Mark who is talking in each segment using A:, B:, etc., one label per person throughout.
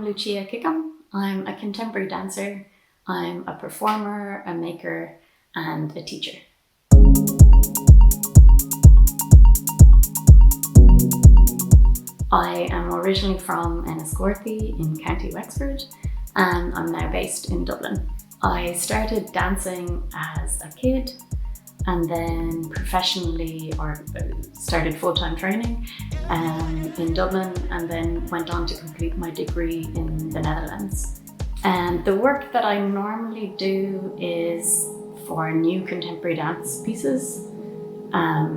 A: Lucia Kickham. I'm a contemporary dancer. I'm a performer, a maker, and a teacher. I am originally from Enniscorthy in County Wexford, and I'm now based in Dublin. I started dancing as a kid and then professionally started full-time training in Dublin, and then went on to complete my degree in the Netherlands. And the work that I normally do is for new contemporary dance pieces.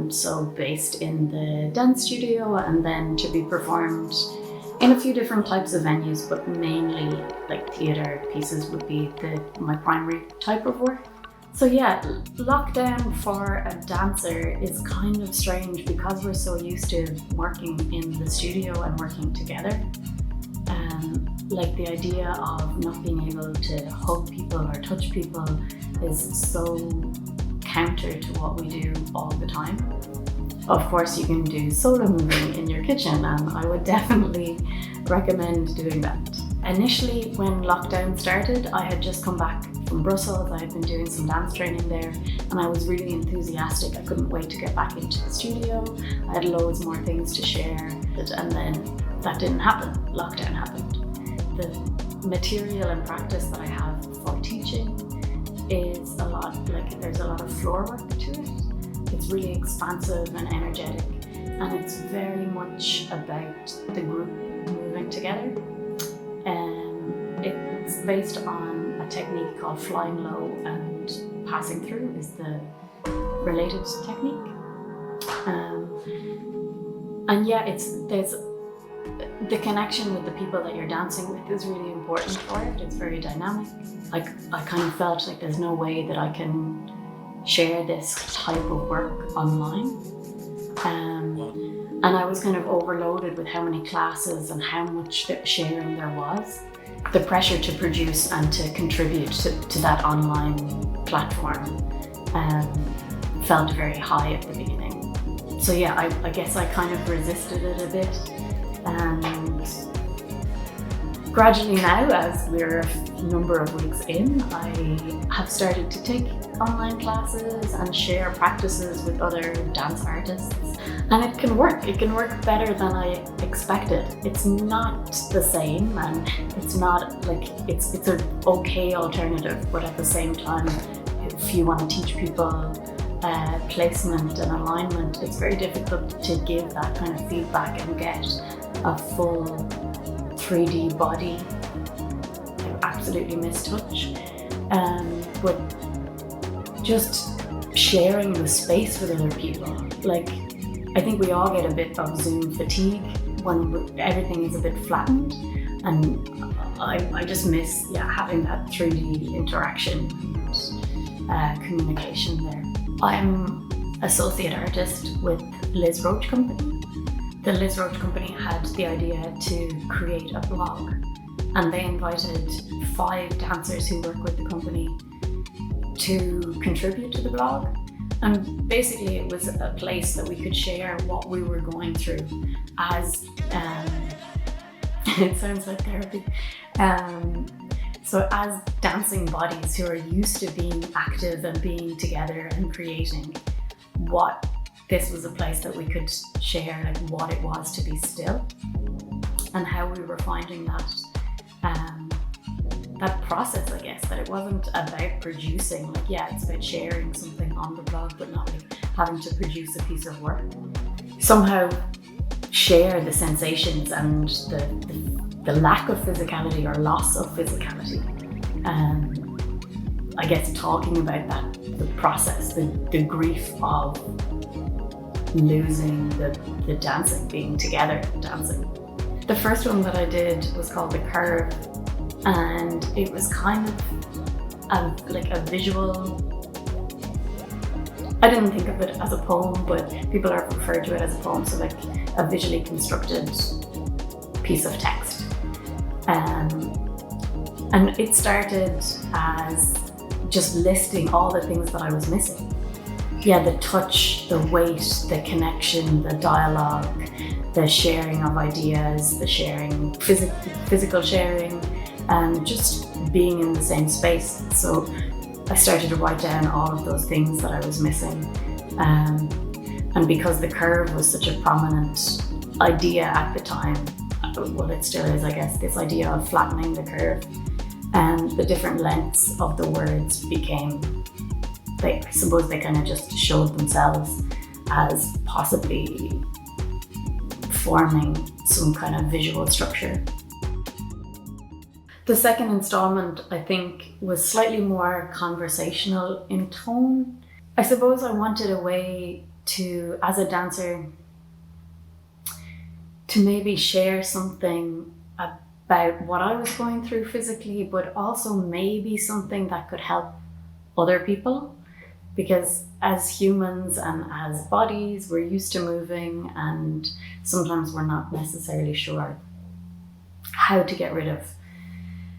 A: So based in the dance studio and then to be performed in a few different types of venues, but mainly like theatre pieces would be my primary type of work. So yeah, lockdown for a dancer is kind of strange because we're so used to working in the studio and working together. Like the idea of not being able to hug people or touch people is so counter to what we do all the time. Of course, you can do solo moving in your kitchen, and I would definitely recommend doing that. Initially, when lockdown started, I had just come back from Brussels. I had been doing some dance training there, and I was really enthusiastic. I couldn't wait to get back into the studio. I had loads more things to share, and then that didn't happen. Lockdown happened. The material and practice that I have for teaching is there's a lot of floor work to it. It's really expansive and energetic, and it's very much about the group moving together. It's based on a technique called flying low, and passing through is the related technique. And yeah, there's the connection with the people that you're dancing with is really important for it. It's very dynamic. I kind of felt like there's no way that I can share this type of work online. And I was kind of overloaded with how many classes and how much sharing there was. The pressure to produce and to contribute to that online platform felt very high at the beginning. So yeah, I guess I kind of resisted it a bit. And gradually now, as we're a number of weeks in, I have started to take online classes and share practices with other dance artists. And it can work better than I expected. It's not the same, and it's not like, it's an okay alternative, but at the same time, if you want to teach people placement and alignment, it's very difficult to give that kind of feedback and get a full 3D body. I absolutely miss touch. But just sharing the space with other people. Like, I think we all get a bit of Zoom fatigue when everything is a bit flattened, and I just miss having that 3D interaction and communication there. I'm associate artist with Liz Roach Company. The Liz Roach Company had the idea to create a blog, and they invited 5 dancers who work with the company to contribute to the blog. And basically it was a place that we could share what we were going through as, it sounds like therapy, so as dancing bodies who are used to being active and being together and creating, this was a place that we could share like what it was to be still and how we were finding that process, I guess, that it wasn't about producing, it's about sharing something on the blog, but not like having to produce a piece of work. Somehow share the sensations and the lack of physicality or loss of physicality. I guess talking about that, the process, the grief of losing the dancing, being together dancing. The first one that I did was called The Curve, and it was kind of a visual. I didn't think of it as a poem, but people are referred to it as a poem, so like a visually constructed piece of text. And it started as just listing all the things that I was missing. yeah, the touch, the weight, the connection, the dialogue, the sharing of ideas, the sharing, physical sharing, and just being in the same space. So I started to write down all of those things that I was missing. And because the curve was such a prominent idea at the time, well, it still is, I guess, this idea of flattening the curve, and the different lengths of the words became, I suppose they kind of just showed themselves as possibly forming some kind of visual structure. The second installment, I think, was slightly more conversational in tone. I suppose I wanted a way to, as a dancer, to maybe share something about what I was going through physically, but also maybe something that could help other people. Because as humans and as bodies, we're used to moving, and sometimes we're not necessarily sure how to get rid of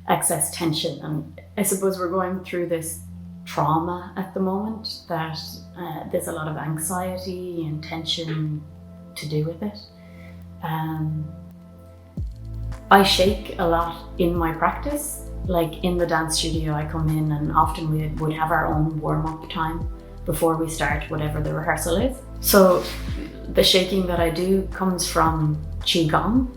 A: excess tension. And I suppose we're going through this trauma at the moment that there's a lot of anxiety and tension to do with it. I shake a lot in my practice. Like in the dance studio, I come in and often we would have our own warm-up time before we start whatever the rehearsal is. So the shaking that I do comes from Qigong,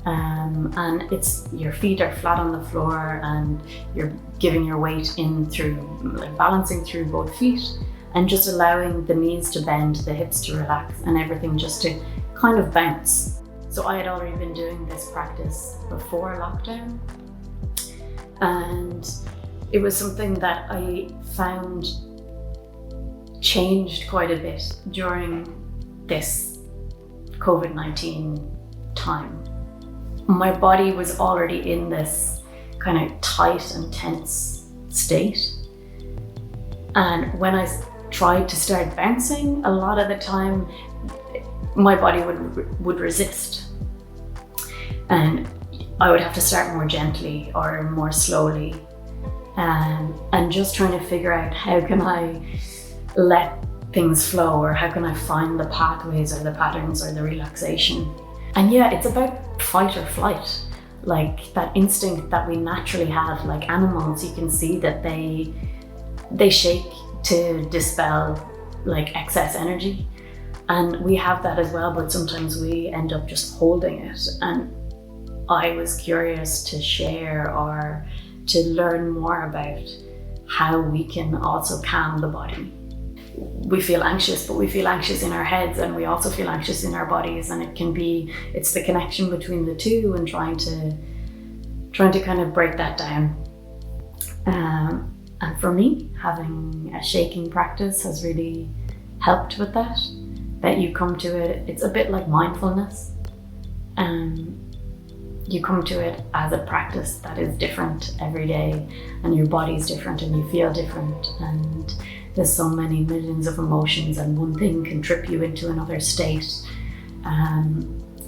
A: and it's your feet are flat on the floor and you're giving your weight in through, like balancing through both feet and just allowing the knees to bend, the hips to relax, and everything just to kind of bounce. So I had already been doing this practice before lockdown, and it was something that I found changed quite a bit during this COVID-19 time. My body was already in this kind of tight and tense state, and when I tried to start bouncing, a lot of the time my body would resist, and I would have to start more gently or more slowly, and just trying to figure out how can I let things flow, or how can I find the pathways or the patterns or the relaxation. And yeah, it's about fight or flight, like that instinct that we naturally have. Like animals, you can see that they shake to dispel like excess energy, and we have that as well, but sometimes we end up just holding it. And I was curious to share or to learn more about how we can also calm the body. We feel anxious, but we feel anxious in our heads, and we also feel anxious in our bodies, and it's the connection between the two, and trying to kind of break that down. And for me, having a shaking practice has really helped with that. That you come to it, it's a bit like mindfulness. You come to it as a practice that is different every day, and your body's different and you feel different, and there's so many millions of emotions, and one thing can trip you into another state.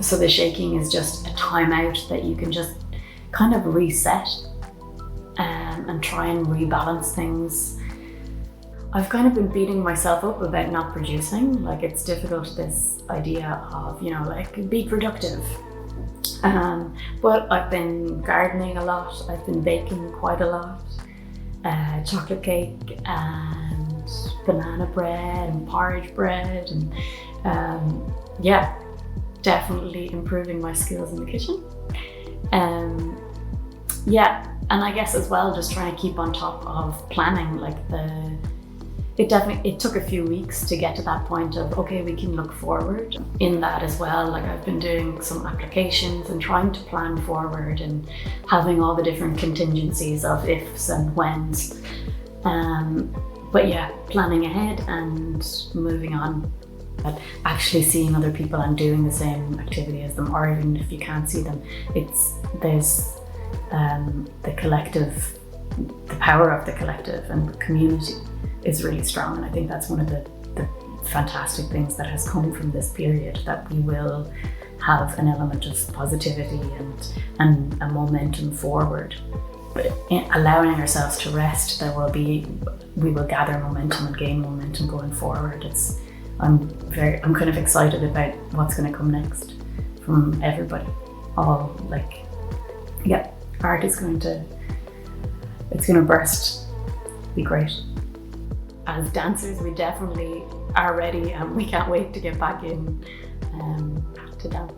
A: So the shaking is just a time out that you can just kind of reset and try and rebalance things. I've kind of been beating myself up about not producing. Like, it's difficult, this idea of, like, be productive. But I've been gardening a lot, I've been baking quite a lot, chocolate cake and banana bread and porridge bread, and yeah, definitely improving my skills in the kitchen. Yeah, and I guess as well, just trying to keep on top of planning, like it took a few weeks to get to that point of, okay, we can look forward in that as well. Like, I've been doing some applications and trying to plan forward and having all the different contingencies of ifs and whens. But yeah, planning ahead and moving on. But actually seeing other people and doing the same activity as them, or even if you can't see them, there's the collective, the power of the collective and the community is really strong. And I think that's one of the fantastic things that has come from this period, that we will have an element of positivity and a momentum forward. allowing ourselves to rest, we will gather momentum and gain momentum going forward. I'm kind of excited about what's going to come next from everybody. Art is going to burst, be great. As dancers, we definitely are ready, and we can't wait to get back in to dance.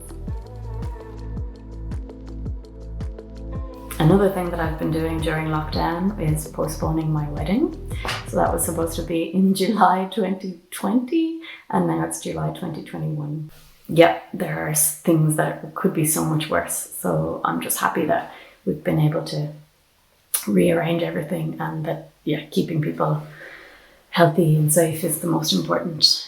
A: Another thing that I've been doing during lockdown is postponing my wedding. So that was supposed to be in July 2020, and now it's July 2021. Yeah, there are things that could be so much worse. So I'm just happy that we've been able to rearrange everything, and that, keeping people healthy and safe is the most important